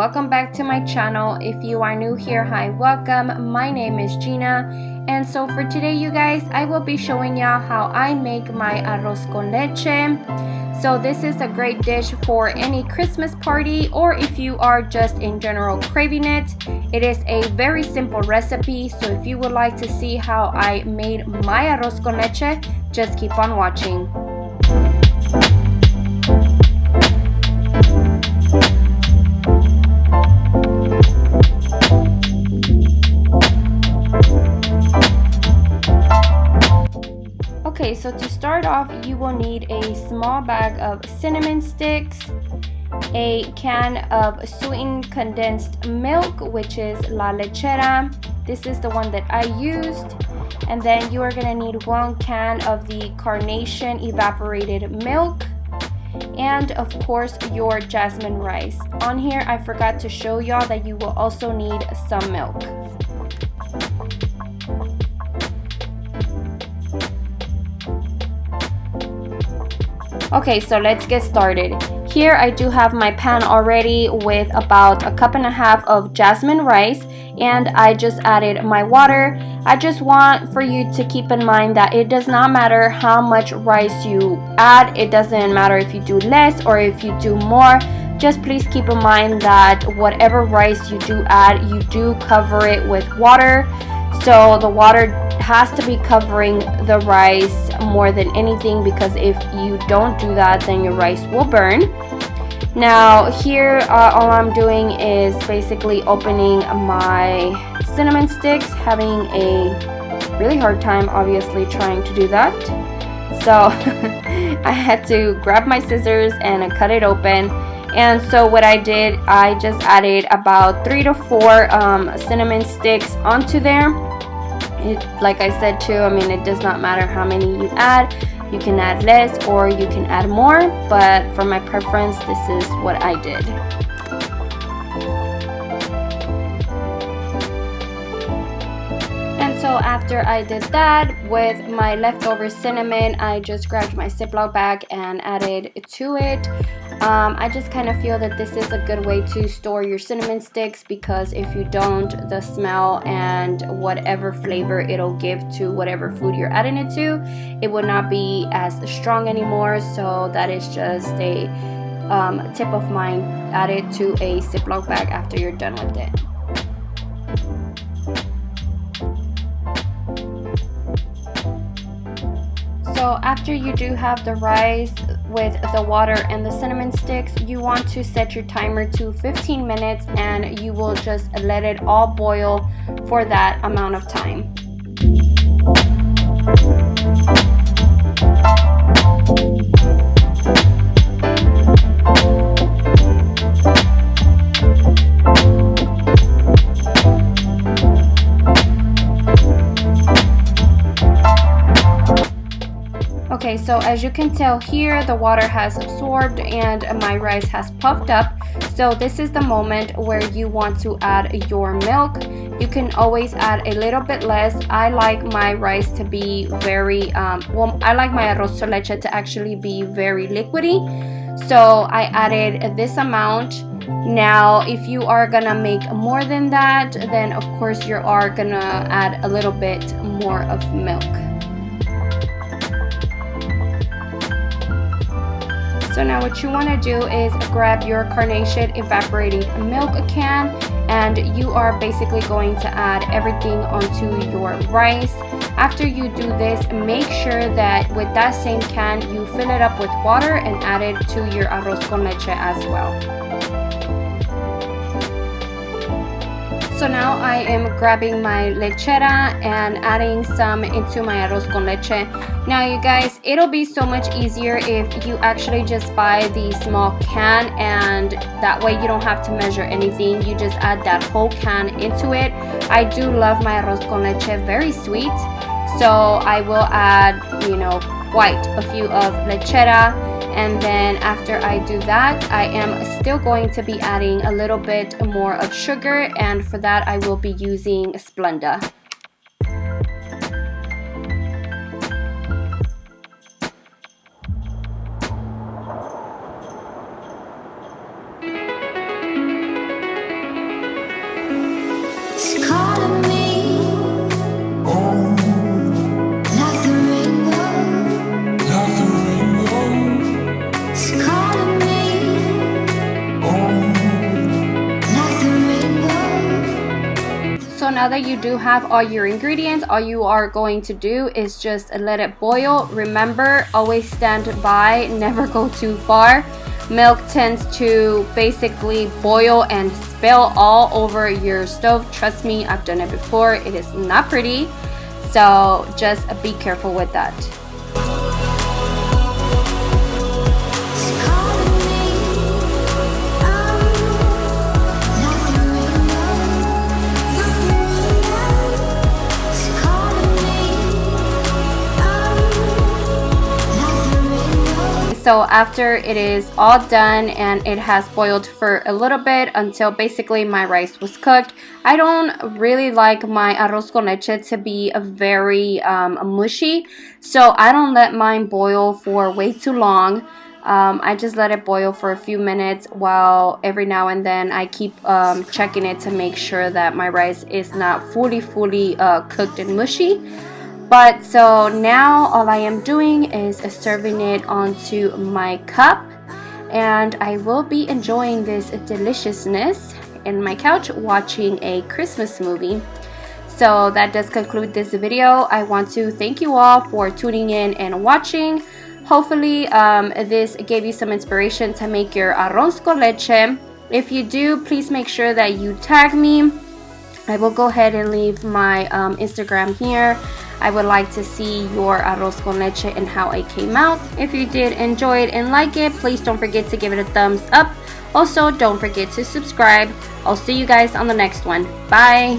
welcome back to my channel. If you are new here, hi, welcome. My name is Gina, and so for today, you guys, I will be showing you how I make my arroz con leche. So this is a great dish for any Christmas party, or if you are just in general craving it. It is a very simple recipe, so if you would like to see how I made my arroz con leche, just keep on watching. Okay, so to start off, you will need a small bag of cinnamon sticks, a can of sweetened condensed milk, which is la lechera. This is the one that I used. And then you are going to need 1 can of the carnation evaporated milk. And of course, your jasmine rice. On here, I forgot to show y'all that you will also need some milk. Okay, so let's get started. Here I do have my pan already with about 1.5 cups of jasmine rice, and I just added my water. I just want for you to keep in mind that it does not matter how much rice you add. It doesn't matter if you do less or if you do more. Just please keep in mind that whatever rice you do add, you do cover it with water. So the water has to be covering the rice more than anything, because if you don't do that, then your rice will burn. Now here all I'm doing is basically opening my cinnamon sticks, having a really hard time obviously trying to do that. So I had to grab my scissors and cut it open. And so what I did, I just added about 3 to 4 cinnamon sticks onto there. Like I said too, I mean, it does not matter how many you add. You can add less or you can add more, but for my preference, this is what I did. And so after I did that, with my leftover cinnamon, I just grabbed my Ziploc bag and added to it. I just kind of feel that this is a good way to store your cinnamon sticks, because if you don't, the smell and whatever flavor it'll give to whatever food you're adding it to, it would not be as strong anymore. So that is just a tip of mine. Add it to a Ziploc bag after you're done with it. So after you do have the rice with the water and the cinnamon sticks, you want to set your timer to 15 minutes, and you will just let it all boil for that amount of time. Okay, so as you can tell here, the water has absorbed and my rice has puffed up. So this is the moment where you want to add your milk. You can always add a little bit less. I like my rice to be very, I like my arroz con leche to actually be very liquidy. So I added this amount. Now, if you are gonna make more than that, then of course you are gonna add a little bit more of milk. So now what you want to do is grab your carnation evaporated milk can, and you are basically going to add everything onto your rice. After you do this, make sure that with that same can you fill it up with water and add it to your arroz con leche as well. So now I am grabbing my lechera and adding some into my arroz con leche. Now you guys, it'll be so much easier if you actually just buy the small can, and that way you don't have to measure anything. You just add that whole can into it. I do love my arroz con leche very sweet, so I will add, quite a few of lechera. And then after I do that, I am still going to be adding a little bit more of sugar, and for that I will be using Splenda. now that you do have all your ingredients, all you are going to do is just let it boil. Remember, always stand by, never go too far. Milk tends to basically boil and spill all over your stove. Trust me, I've done it before. It is not pretty, so just be careful with that. So after it is all done and it has boiled for a little bit until basically my rice was cooked. I don't really like my arroz con leche to be a very mushy, so I don't let mine boil for way too long. I just let it boil for a few minutes, while every now and then I keep checking it to make sure that my rice is not fully cooked and mushy. But so now all I am doing is serving it onto my cup, and I will be enjoying this deliciousness in my couch watching a Christmas movie. So that does conclude this video. I want to thank you all for tuning in and watching. Hopefully this gave you some inspiration to make your arroz con leche. If you do, please make sure that you tag me. I will go ahead and leave my Instagram here. I would like to see your arroz con leche and how it came out. If you did enjoy it and like it, please don't forget to give it a thumbs up. Also, don't forget to subscribe. I'll see you guys on the next one. Bye!